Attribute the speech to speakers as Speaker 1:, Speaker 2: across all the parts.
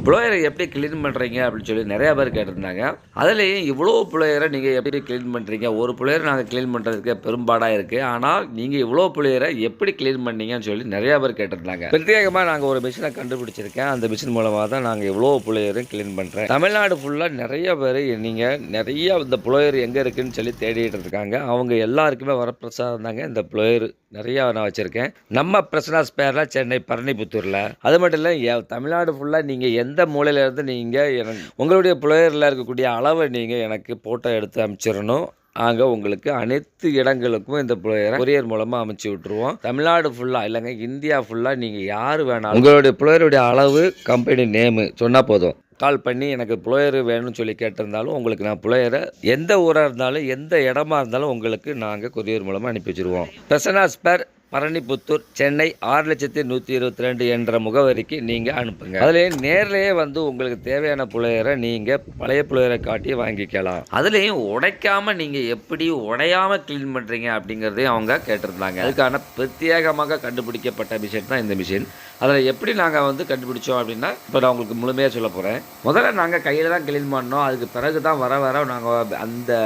Speaker 1: ப்ளோயரை எப்படி கிளீன் பண்ணுறீங்க அப்படின்னு சொல்லி நிறையா பேர் கேட்டிருந்தாங்க. அதுலேயும் இவ்வளோ ப்ளோயரை நீங்கள் எப்படி கிளீன் பண்ணுறீங்க? ஒரு ப்ளோயரை நாங்கள் கிளீன் பண்ணுறதுக்கு பெரும்பாடாக இருக்குது. ஆனால் நீங்கள் இவ்வளோ ப்ளோயரை எப்படி கிளீன் பண்ணீங்கன்னு சொல்லி நிறையா பேர் கேட்டிருந்தாங்க. பிரத்யேகமாக நாங்கள் ஒரு மிஷினை கண்டுபிடிச்சிருக்கேன். அந்த மிஷின் மூலமாக தான் நாங்கள் இவ்வளோ ப்ளோயரும் கிளீன் பண்ணுறேன். தமிழ்நாடு ஃபுல்லாக நிறைய பேர் நீங்கள் நிறைய இந்த ப்ளோயர் எங்கே இருக்குதுன்னு சொல்லி தேடிட்டு இருக்காங்க. அவங்க எல்லாருக்குமே வரப்பிரசாதம் தாங்க இந்த ப்ளோயர் நிறையா நான் வச்சுருக்கேன். நம்ம பிரசன்னா ஸ்பேரில் சென்னை பரணிபுத்தூரில். அது மட்டும் இல்லை தமிழ்நாடு ஃபுல்லாக நீங்கள் எந்த மூலையிலேருந்து நீங்கள் எனக்கு உங்களுடைய ப்ளோயரில் இருக்கக்கூடிய அளவை நீங்கள் எனக்கு ஃபோட்டோ எடுத்து அனுப்பிச்சிடணும். அங்கே உங்களுக்கு அனைத்து இடங்களுக்கும் இந்த ப்ளோயரை கொரியர் மூலமாக அமைச்சு விட்ருவோம். தமிழ்நாடு ஃபுல்லாக இல்லைங்க, இந்தியா ஃபுல்லாக நீங்கள் யார் வேணாலும் உங்களுடைய ப்ளோயருடைய அளவு, கம்பெனி நேமு சொன்னால் போதும். கால் பண்ணி எனக்கு ப்ளோயரு வேணும்னு சொல்லி கேட்டிருந்தாலும் உங்களுக்கு நான் ப்ளோயரை எந்த ஊராக இருந்தாலும் எந்த இடமா இருந்தாலும் உங்களுக்கு நாங்கள் கொரியர் மூலமாக அனுப்பி வச்சுருவோம். பிரசன்னா ஸ்பேர் பரணிபுத்தூர் சென்னை 6,122 என்ற முகவரிக்கு நீங்கள் அனுப்புங்க. அதுலேயே நேர்லேயே வந்து உங்களுக்கு தேவையான ப்ளோயரை நீங்கள் பழைய ப்ளோயரை காட்டி வாங்கிக்கலாம். அதுலேயும் உடைக்காமல் நீங்கள் எப்படி உடையாமல் க்ளீன் பண்ணுறீங்க அப்படிங்கிறதையும் அவங்க கேட்டிருந்தாங்க. அதுக்கான பிரத்யேகமாக கண்டுபிடிக்கப்பட்ட மிஷின் தான் இந்த மிஷின். அதில் எப்படி நாங்கள் வந்து கண்டுபிடிச்சோம் அப்படின்னா இப்போ நான் உங்களுக்கு முழுமையாக சொல்ல போகிறேன். முதல்ல நாங்கள் கையில் தான் க்ளீன் பண்ணோம். அதுக்கு பிறகு தான் வர நாங்கள் அந்த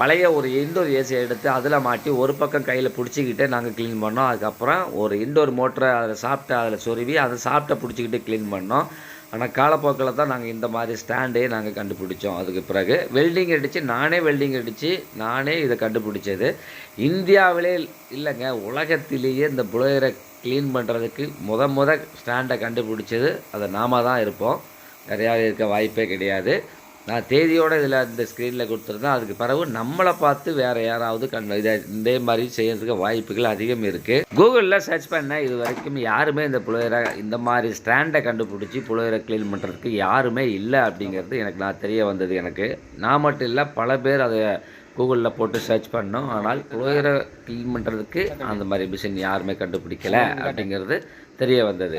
Speaker 1: பழைய ஒரு இன்டோர் ஏசியை எடுத்து அதில் மாட்டி ஒரு பக்கம் கையில் பிடிச்சிக்கிட்டு நாங்கள் க்ளீன் பண்ணோம். அதுக்கப்புறம் ஒரு இன்டோர் மோட்டரை அதில் சொருவி அதை பிடிச்சிக்கிட்டு க்ளீன் பண்ணோம். ஆனால் காலப்போக்கில் தான் நாங்கள் இந்த மாதிரி ஸ்டாண்டே நாங்கள் கண்டுபிடிச்சோம். அதுக்கு பிறகு வெல்டிங் அடித்து நானே இதை கண்டுபிடிச்சது. இந்தியாவிலே இல்லைங்க, உலகத்திலேயே இந்த ப்ளோயரை க்ளீன் பண்ணுறதுக்கு முத ஸ்டாண்டை கண்டுபிடிச்சது அதை நாம தான் இருப்போம். நிறையா இருக்க வாய்ப்பே கிடையாது. நான் தேதியோடு இதில் இந்த ஸ்க்ரீனில் கொடுத்துருந்தேன். அதுக்கு பிறகு நம்மளை பார்த்து வேறு யாராவது இதே மாதிரி செய்யறதுக்கு வாய்ப்புகள் அதிகம் இருக்குது. கூகுளில் சர்ச் பண்ண இது வரைக்கும் யாருமே இந்த ப்ளோயரை இந்த மாதிரி ஸ்டாண்டை கண்டுபிடிச்சி ப்ளோயரை க்ளீன் பண்ணுறதுக்கு யாருமே இல்லை அப்படிங்கிறது எனக்கு தெரிய வந்தது. எனக்கு நான் மட்டும் இல்லை, பல பேர் அதை கூகுளில் போட்டு சர்ச் பண்ணோம். ஆனால் ப்ளோயரை க்ளீன் பண்ணுறதுக்கு அந்த மாதிரி மிஷின் யாருமே கண்டுபிடிக்கலை அப்படிங்கிறது தெரிய வந்தது.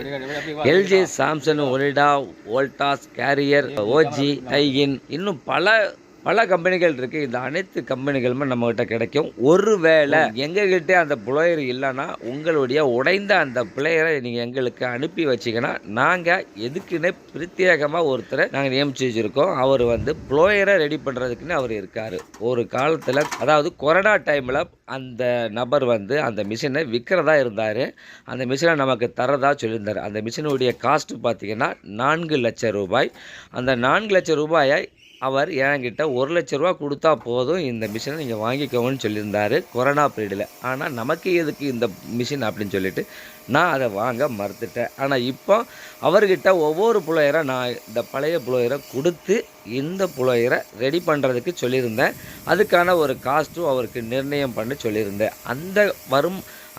Speaker 1: LG, Samsung, Onida, Voltas, Carrier, OG, Daikin இன்னும் பல கம்பெனிகள் இருக்குது. இந்த அனைத்து கம்பெனிகளுமே நம்மகிட்ட கிடைக்கும். ஒருவேளை எங்ககிட்ட அந்த ப்ளோயர் இல்லைன்னா உங்களுடைய உடைந்த அந்த ப்ளோயரை நீங்கள் எங்களுக்கு அனுப்பி வச்சிங்கன்னா நாங்கள் எதுக்குன்னே பிரத்யேகமாக ஒருத்தரை நாங்கள் நியமித்து வச்சுருக்கோம். அவர் வந்து ப்ளோயரை ரெடி பண்ணுறதுக்குன்னு அவர் இருக்கார். ஒரு காலத்தில் அதாவது கொரோனா டைமில் அந்த நபர் வந்து அந்த மிஷினை விற்கிறதா இருந்தார். அந்த மிஷினை நமக்கு தரதா சொல்லியிருந்தார். அந்த மிஷினுடைய காஸ்ட்டு பார்த்திங்கன்னா 4 லட்சம் ரூபாய். அந்த 4 லட்சம் ரூபாயை அவர் என்கிட்ட 1 லட்ச ரூபா கொடுத்தா போதும் இந்த மிஷினை நீங்கள் வாங்கிக்கோங்கன்னு சொல்லியிருந்தார் கொரோனா பீரியடில். ஆனால் நமக்கு எதுக்கு இந்த மிஷின் அப்படின்னு சொல்லிட்டு நான் அதை வாங்க மறுத்துட்டேன். ஆனால் இப்போ அவர்கிட்ட ஒவ்வொரு ப்ளோயரை நான் இந்த பழைய ப்ளோயரை கொடுத்து இந்த ப்ளோயரை ரெடி பண்ணுறதுக்கு சொல்லியிருந்தேன். அதுக்கான ஒரு காஸ்ட்டும் அவருக்கு நிர்ணயம் பண்ணி சொல்லியிருந்தேன்.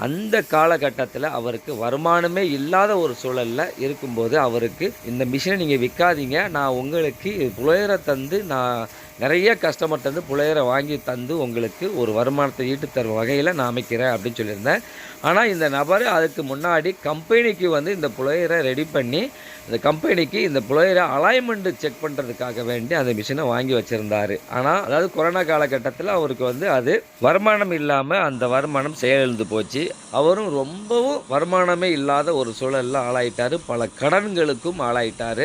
Speaker 1: அந்த காலகட்டத்தில் அவருக்கு வருமானமே இல்லாத ஒரு சூழலில் இருக்கும்போது அவருக்கு இந்த மிஷினை நீங்கள் விற்காதீங்க, நான் உங்களுக்கு ப்ளோயரை தந்து நான் நிறைய கஸ்டமர் தந்து ப்ளோயரை வாங்கி தந்து உங்களுக்கு ஒரு வருமானத்தை ஈட்டு தரும் வகையில் நான் அமைக்கிறேன் அப்படின்னு சொல்லியிருந்தேன். ஆனால் இந்த நபர் அதுக்கு முன்னாடி கம்பெனிக்கு வந்து இந்த ப்ளோயரை ரெடி பண்ணி இந்த கம்பெனிக்கு இந்த ப்ளோயரை அலைன்மெண்ட்டு செக் பண்ணுறதுக்காக வேண்டி அந்த மிஷினை வாங்கி வச்சுருந்தார். ஆனால் அதாவது கொரோனா காலகட்டத்தில் அவருக்கு வந்து அது வருமானம் இல்லாமல் அந்த வருமானம் செயலிழந்து போச்சு. அவரும் ரொம்பவும் வருமானமே இல்லாத ஒரு சூழலில் ஆளாயிட்டார். பல கடன்களுக்கும் ஆளாயிட்டார்.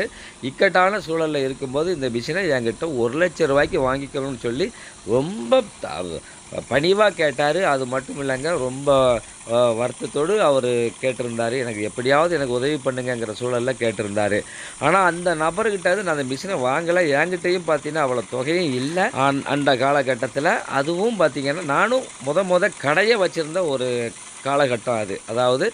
Speaker 1: இக்கட்டான சூழலில் இருக்கும்போது இந்த மிஷினை என்கிட்ட 1 லட்ச ரூபாய்க்கு வாங்கிக்கணும்னு சொல்லி ரொம்ப பணிவாக கேட்டார். அது மட்டும் இல்லைங்க, ரொம்ப வருத்தத்தோடு அவர் கேட்டிருந்தார். எனக்கு எப்படியாவது எனக்கு உதவி பண்ணுங்கிற சூழலில் கேட்டிருந்தார். ஆனால் அந்த நபர்கிட்ட நான் அந்த மிஷினை வாங்கலை. என்கிட்டையும் பார்த்தீங்கன்னா அவ்வளோ தொகையும் இல்லை அந்த காலகட்டத்தில். அதுவும் பார்த்திங்கன்னா நானும் முத கடையை வச்சுருந்த ஒரு காலகட்டம் அது. அதாவது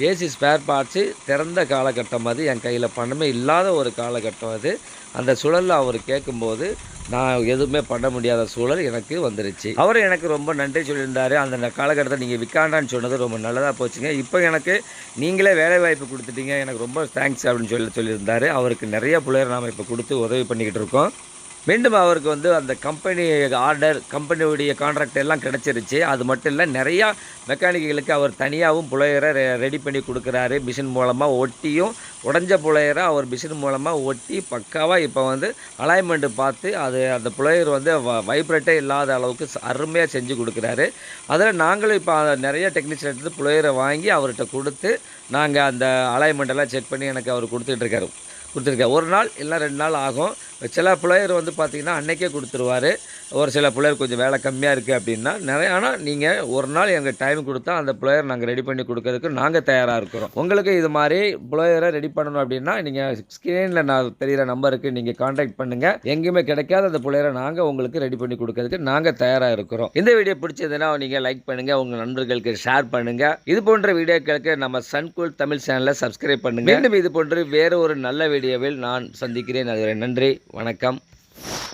Speaker 1: ஏசி ஸ்பேர் பார்ட்ஸு திறந்த காலகட்டம் அது. என் கையில் பணமே இல்லாத ஒரு காலகட்டம் அது. அந்த சூழலில் அவர் கேட்கும்போது நான் எதுவுமே பண்ண முடியாத சூழல் எனக்கு வந்துருச்சு. அவர் எனக்கு ரொம்ப நன்றி சொல்லியிருந்தார். அந்த காலகட்டத்தை நீங்கள் விற்காண்டான்னு சொன்னது ரொம்ப நல்லதாக போச்சுங்க. இப்போ எனக்கு நீங்களே வேலை வாய்ப்பு கொடுத்துட்டீங்க, எனக்கு ரொம்ப தேங்க்ஸ் அப்படின்னு சொல்லியிருந்தார். அவருக்கு நிறைய ப்ளோயர் நாம் இப்போ கொடுத்து உதவி பண்ணிக்கிட்டு இருக்கோம். மீண்டும் அவருக்கு வந்து அந்த கம்பெனி ஆர்டர், கம்பெனியுடைய கான்ட்ராக்ட் எல்லாம் கிடச்சிருச்சு. அது மட்டும் இல்லை, நிறையா மெக்கானிக்குகளுக்கு அவர் தனியாகவும் ப்ளோயரை ரெடி பண்ணி கொடுக்குறாரு. மிஷின் மூலமாக ஒட்டியும் உடஞ்ச ப்ளோயரை அவர் மிஷின் மூலமாக ஒட்டி பக்காவாக இப்போ வந்து அலைன்மெண்ட்டு பார்த்து அந்த ப்ளோயர் வந்து வைப்ரேட்டே இல்லாத அளவுக்கு அருமையாக செஞ்சு கொடுக்குறாரு. அதில் நாங்களும் இப்போ நிறைய டெக்னீஷியன் எடுத்து ப்ளோயரை வாங்கி அவர்கிட்ட கொடுத்து நாங்கள் அந்த அலைன்மெண்ட்டெல்லாம் செக் பண்ணி எனக்கு அவர் கொடுத்துட்ருக்காரு. கொடுத்துருக்கேன். ஒரு நாள் இல்லை 2 நாள் ஆகும். சில புலையர் வந்து பார்த்திங்கன்னா அன்றைக்கே கொடுத்துருவார். ஒரு சில புலையர் கொஞ்சம் வேலை கம்மியாக இருக்குது அப்படின்னா ஆனால் நீங்கள் ஒரு நாள் எங்கள் டைம் கொடுத்தா அந்த புலையர் நாங்கள் ரெடி பண்ணி கொடுக்கறதுக்கு நாங்கள் தயாராக இருக்கிறோம். உங்களுக்கு இது மாதிரி புலையரை ரெடி பண்ணணும் அப்படின்னா நீங்கள் ஸ்க்ரீனில் நான் தெரிகிற நம்பருக்கு நீங்கள் கான்டாக்ட் பண்ணுங்கள். எங்கேயுமே கிடைக்காத அந்த புலையரை நாங்கள் உங்களுக்கு ரெடி பண்ணி கொடுக்கறதுக்கு நாங்கள் தயாராக இருக்கிறோம். இந்த வீடியோ பிடிச்சதுன்னா நீங்கள் லைக் பண்ணுங்கள், உங்கள் நண்பர்களுக்கு ஷேர் பண்ணுங்கள். இது போன்ற வீடியோக்களுக்கு நம்ம சன்கூல் தமிழ் சேனலை சப்ஸ்கிரைப் பண்ணுங்கள். மீண்டும் இது போன்று வேறு ஒரு நல்ல வீடியோவில் நான் சந்திக்கிறேன். அதுவரை நன்றி, வணக்கம்.